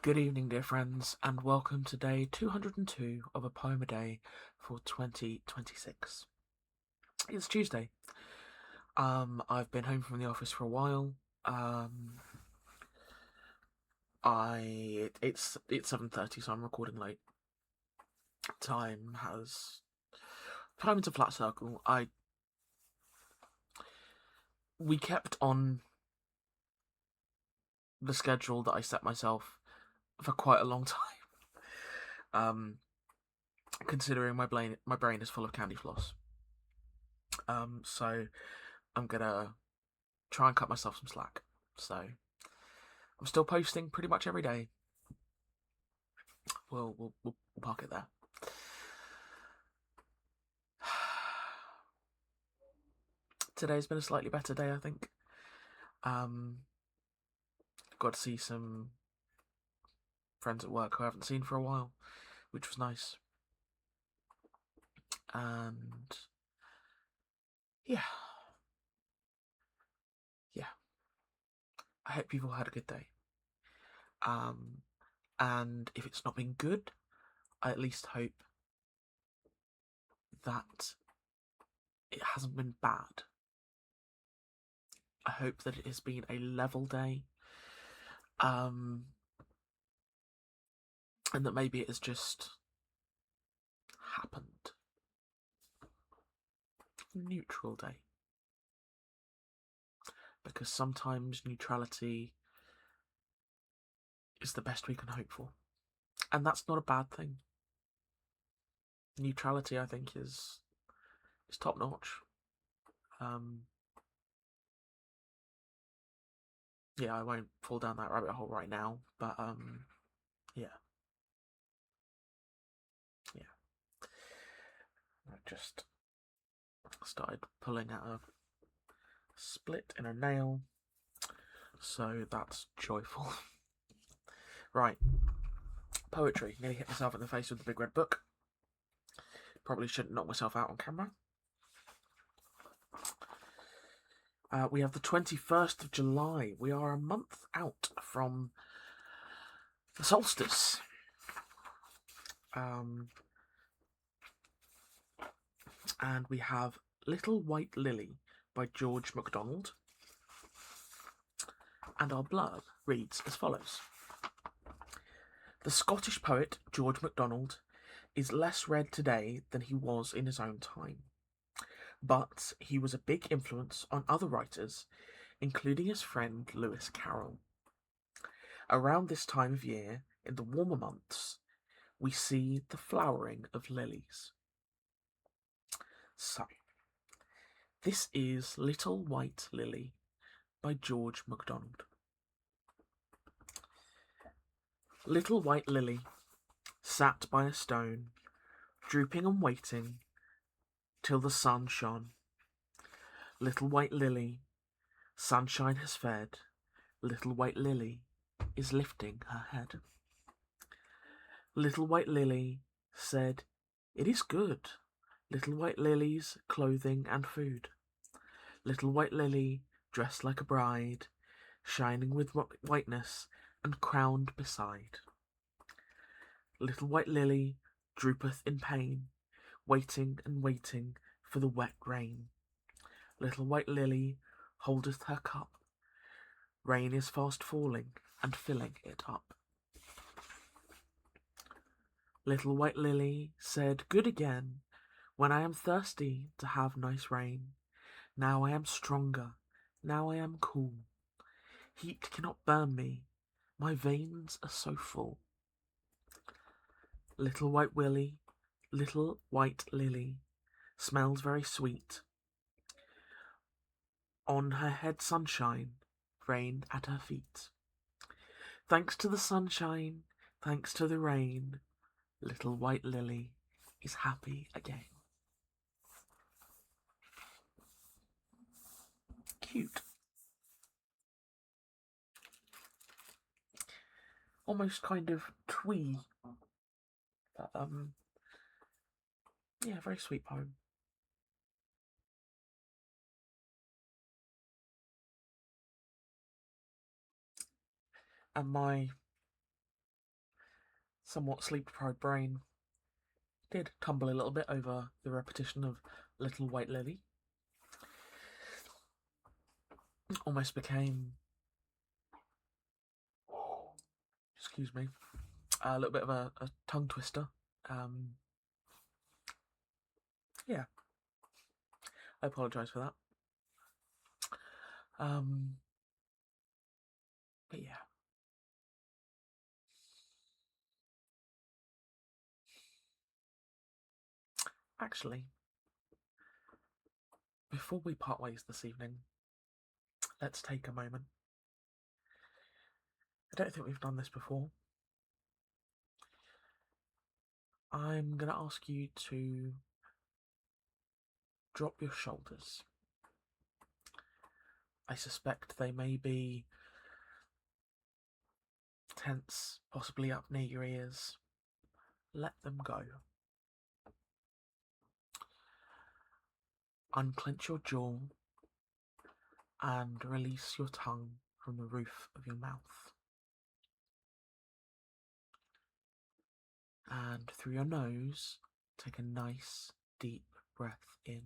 Good evening, dear friends, and welcome to day 202 of a poem a day for 2026. It's Tuesday. I've been home from the office for a while. It's 7:30, so I'm recording late. Time into flat circle. We kept on the schedule that I set myself for quite a long time. Considering my brain is full of candy floss. So I'm gonna try and cut myself some slack. So I'm still posting pretty much every day. We'll park it there. Today's been a slightly better day, I think. Got to see some friends at work who I haven't seen for a while, which was nice. And yeah. I hope you've all had a good day. And if it's not been good, I at least hope that it hasn't been bad. I hope that it has been a level day. And that maybe it has just happened. Neutral day. Because sometimes neutrality is the best we can hope for. And that's not a bad thing. Neutrality, I think, is top notch. Yeah, I won't fall down that rabbit hole right now, but yeah. I just started pulling out a split in a nail, so that's joyful. Right, poetry. Nearly hit myself in the face with the big red book. Probably shouldn't knock myself out on camera. We have the 21st of July. We are a month out from the solstice. And we have Little White Lily by George MacDonald. And our blurb reads as follows. The Scottish poet George MacDonald is less read today than he was in his own time. But he was a big influence on other writers, including his friend Lewis Carroll. Around this time of year, in the warmer months, we see the flowering of lilies. So, this is Little White Lily by George MacDonald. Little White Lily sat by a stone, drooping and waiting till the sun shone. Little White Lily, sunshine has fed, Little White Lily is lifting her head. Little White Lily said, "It is good, Little White Lily's clothing and food. Little White Lily, dressed like a bride, shining with whiteness and crowned beside. Little White Lily droopeth in pain, waiting and waiting for the wet rain. Little White Lily holdeth her cup, rain is fast falling and filling it up. Little White Lily said, "Good again, when I am thirsty to have nice rain. Now I am stronger, now I am cool. Heat cannot burn me, my veins are so full." Little White Willy, Little White Lily, smells very sweet. On her head sunshine, rain at her feet. Thanks to the sunshine, thanks to the rain, Little White Lily is happy again. Cute. Almost kind of twee. But, yeah, very sweet poem. And my somewhat sleep-deprived brain did tumble a little bit over the repetition of Little White Lily. Almost became, excuse me, a little bit of a tongue twister. Yeah, I apologise for that. But yeah. Actually, before we part ways this evening, let's take a moment. I don't think we've done this before. I'm going to ask you to drop your shoulders. I suspect they may be tense, possibly up near your ears. Let them go. Unclench your jaw and release your tongue from the roof of your mouth. And through your nose, take a nice deep breath in.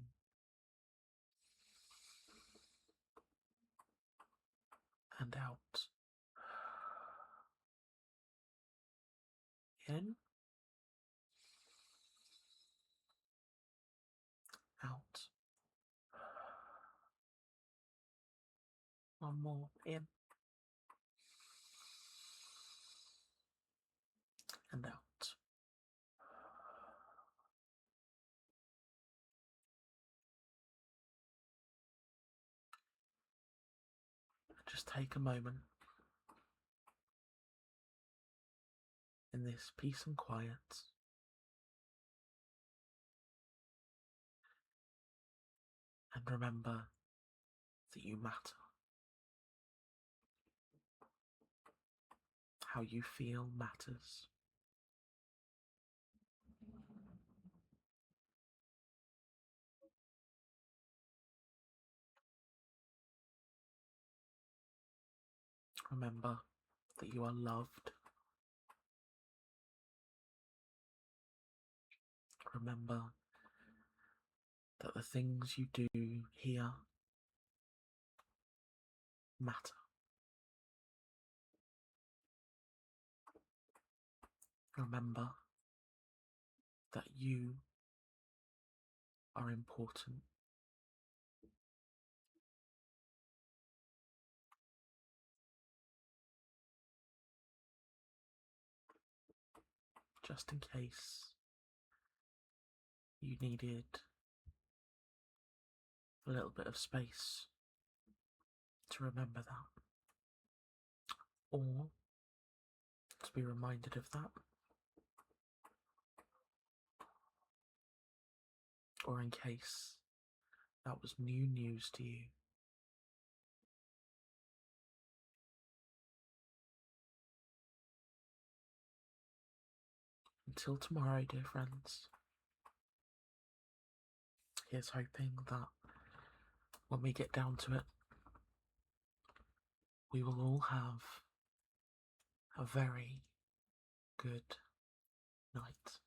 And out. In. Out. One more. In. And out. Just take a moment in this peace and quiet. And remember that you matter. How you feel matters. Remember that you are loved. Remember that the things you do here matter. Remember that you are important. Just in case you needed a little bit of space to remember that, or to be reminded of that, or in case that was new news to you. Until tomorrow, dear friends, here's hoping that when we get down to it, we will all have a very good night.